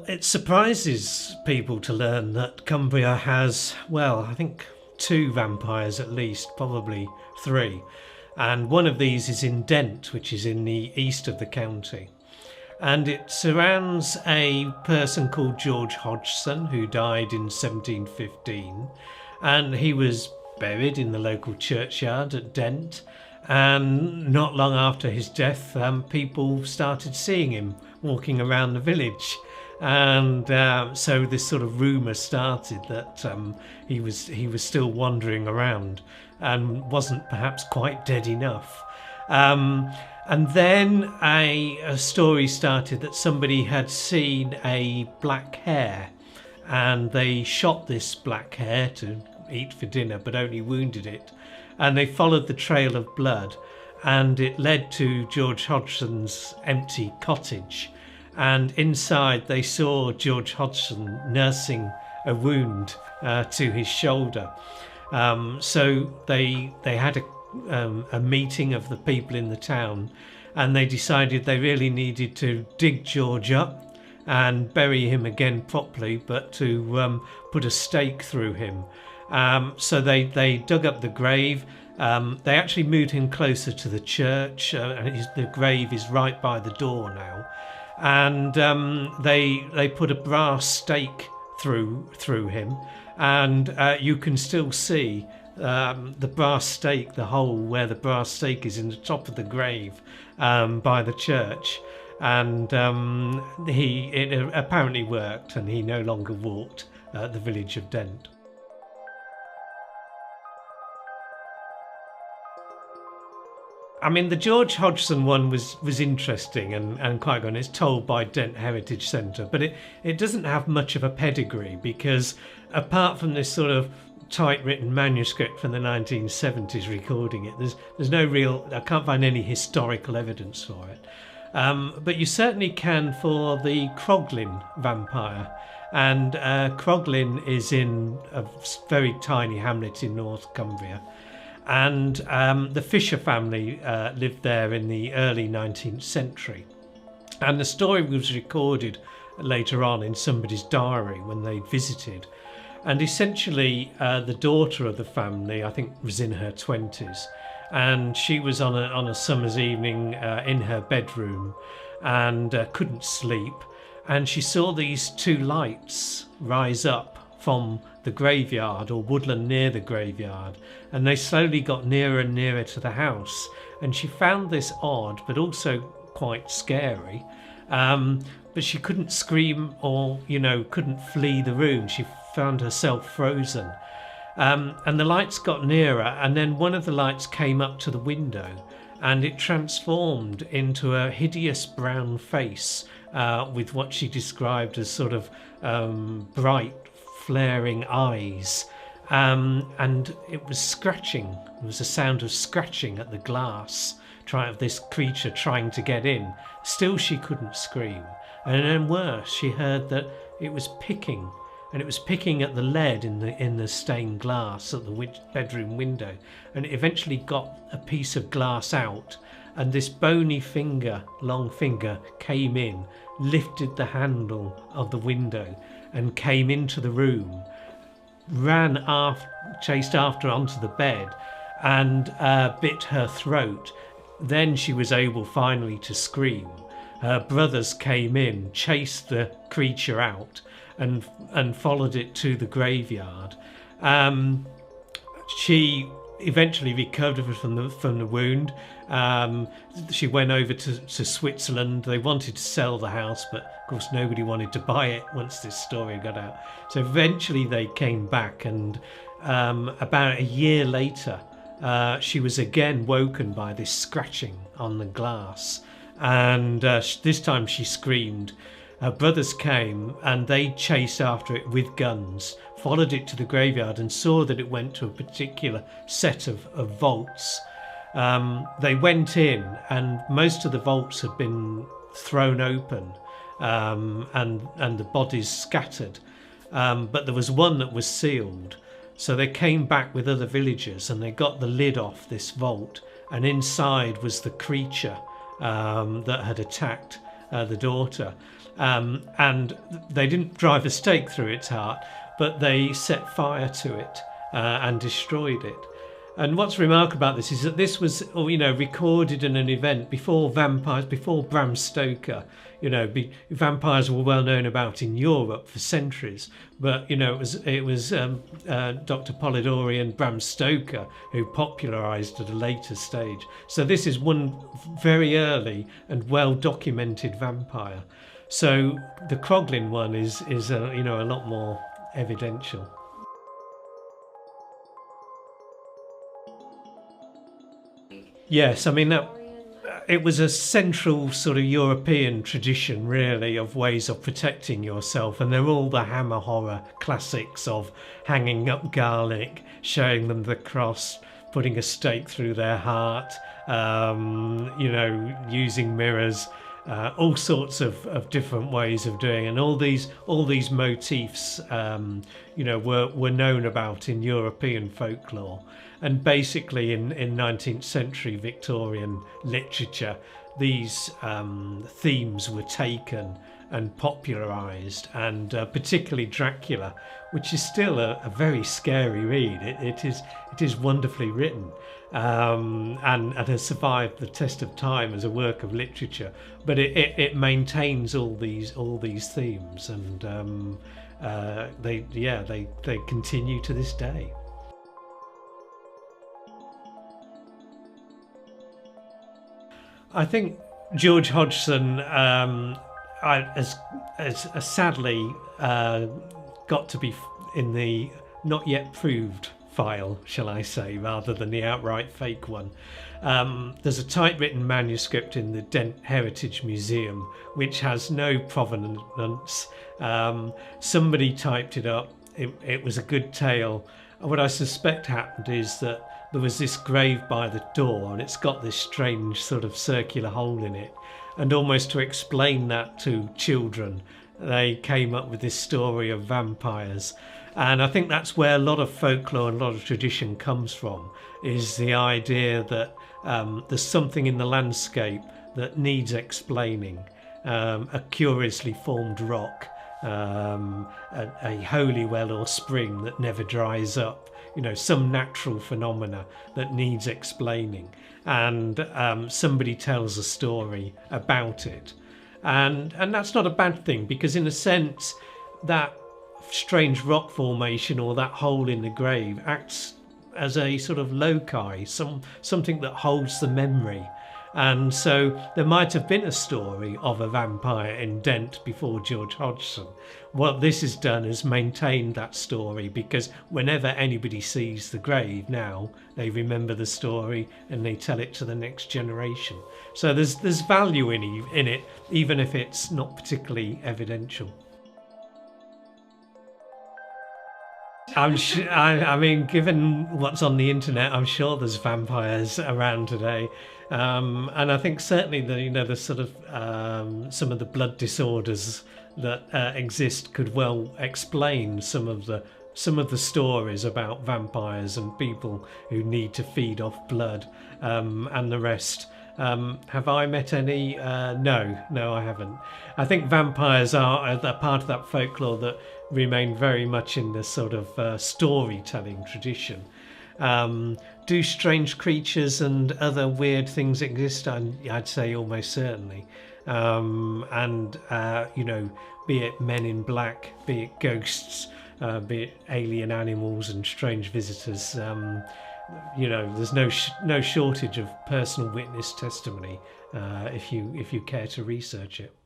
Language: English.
It surprises people to learn that Cumbria has, well, I think 2 vampires at least, probably 3. And one of these is in Dent, which is in the east of the county. And it surrounds a person called George Hodgson, who died in 1715. And he was buried in the local churchyard at Dent. And not long after his death, people started seeing him walking around the village. And so this sort of rumour started that he was still wandering around and wasn't perhaps quite dead enough. And then a story started that somebody had seen a black hare, and they shot this black hare to eat for dinner, but only wounded it. And they followed the trail of blood, and it led to George Hodgson's empty cottage. And inside they saw George Hodgson nursing a wound to his shoulder. So they had a meeting of the people in the town, and they decided they really needed to dig George up and bury him again properly, but to put a stake through him. So they dug up the grave. They actually moved him closer to the church, and the grave is right by the door now. And they put a brass stake through him, and you can still see the brass stake, the hole where the brass stake is in the top of the grave by the church. And it apparently worked, and he no longer walked the village of Dent. I mean, the George Hodgson one was interesting and quite good. It's told by Dent Heritage Centre, but it doesn't have much of a pedigree, because apart from this sort of typewritten manuscript from the 1970s recording it, there's no real, I can't find any historical evidence for it. But you certainly can for the Croglin vampire. And Croglin is in a very tiny hamlet in North Cumbria. And the Fisher family lived there in the early 19th century. And the story was recorded later on in somebody's diary when they visited. And essentially the daughter of the family, I think, was in her 20s. And she was on a summer's evening in her bedroom and couldn't sleep. And she saw these 2 lights rise up from the graveyard or woodland near the graveyard, and they slowly got nearer and nearer to the house. And she found this odd but also quite scary, but she couldn't scream or couldn't flee the room. She found herself frozen, and the lights got nearer, and then one of the lights came up to the window, and it transformed into a hideous brown face with what she described as sort of bright flaring eyes, and it was scratching. There was a sound of scratching at the glass, of this creature trying to get in. Still she couldn't scream. And then worse, she heard that it was picking, and it was picking at the lead in the stained glass at the bedroom window, and it eventually got a piece of glass out, and this bony finger, long finger, came in, lifted the handle of the window and came into the room, chased after onto the bed, and bit her throat. Then she was able finally to scream. Her brothers came in, chased the creature out, and followed it to the graveyard. She eventually recovered from the wound. She went over to Switzerland. They wanted to sell the house, but of course nobody wanted to buy it once this story got out. So eventually they came back, and about a year later she was again woken by this scratching on the glass, and this time she screamed. Her brothers came and they chased after it with guns, followed it to the graveyard, and saw that it went to a particular set of vaults. They went in, and most of the vaults had been thrown open, and the bodies scattered, but there was one that was sealed. So they came back with other villagers, and they got the lid off this vault, and inside was the creature that had attacked the daughter, and they didn't drive a stake through its heart, but they set fire to it and destroyed it. And what's remarkable about this is that this was, recorded in an event before vampires, before Bram Stoker. Vampires were well known about in Europe for centuries, but it was Dr. Polidori and Bram Stoker who popularised at a later stage. So this is one very early and well documented vampire. So the Croglin one is a lot more evidential. Yes, I mean, it was a central sort of European tradition, really, of ways of protecting yourself. And they're all the Hammer horror classics of hanging up garlic, showing them the cross, putting a stake through their heart, using mirrors, all sorts of different ways of doing it. And all these motifs, were known about in European folklore. And basically in 19th century Victorian literature, these themes were taken and popularised, and particularly Dracula, which is still a very scary read. It is wonderfully written, and has survived the test of time as a work of literature. But it maintains all these themes, and they continue to this day. I think George Hodgson has sadly got to be in the not yet proved file, shall I say, rather than the outright fake one. There's a typewritten manuscript in the Dent Heritage Museum which has no provenance. Somebody typed it up. It was a good tale. What I suspect happened is that there was this grave by the door, and it's got this strange sort of circular hole in it. And almost to explain that to children, they came up with this story of vampires. And I think that's where a lot of folklore and a lot of tradition comes from, is the idea that there's something in the landscape that needs explaining. A curiously formed rock, a holy well or spring that never dries up, some natural phenomena that needs explaining, and somebody tells a story about it, and that's not a bad thing, because in a sense that strange rock formation or that hole in the grave acts as a sort of loci, something that holds the memory. And so there might have been a story of a vampire in Dent before George Hodgson. What this has done is maintained that story, because whenever anybody sees the grave now, they remember the story and they tell it to the next generation. So there's value in it, even if it's not particularly evidential. I mean, given what's on the internet, I'm sure there's vampires around today, and I think certainly the sort of some of the blood disorders that exist could well explain some of the stories about vampires and people who need to feed off blood, and the rest. Have I met any? No, I haven't. I think vampires are a part of that folklore that remain very much in this sort of storytelling tradition. Do strange creatures and other weird things exist? I'd say almost certainly. Be it men in black, be it ghosts, be it alien animals and strange visitors. There's no shortage of personal witness testimony if you care to research it.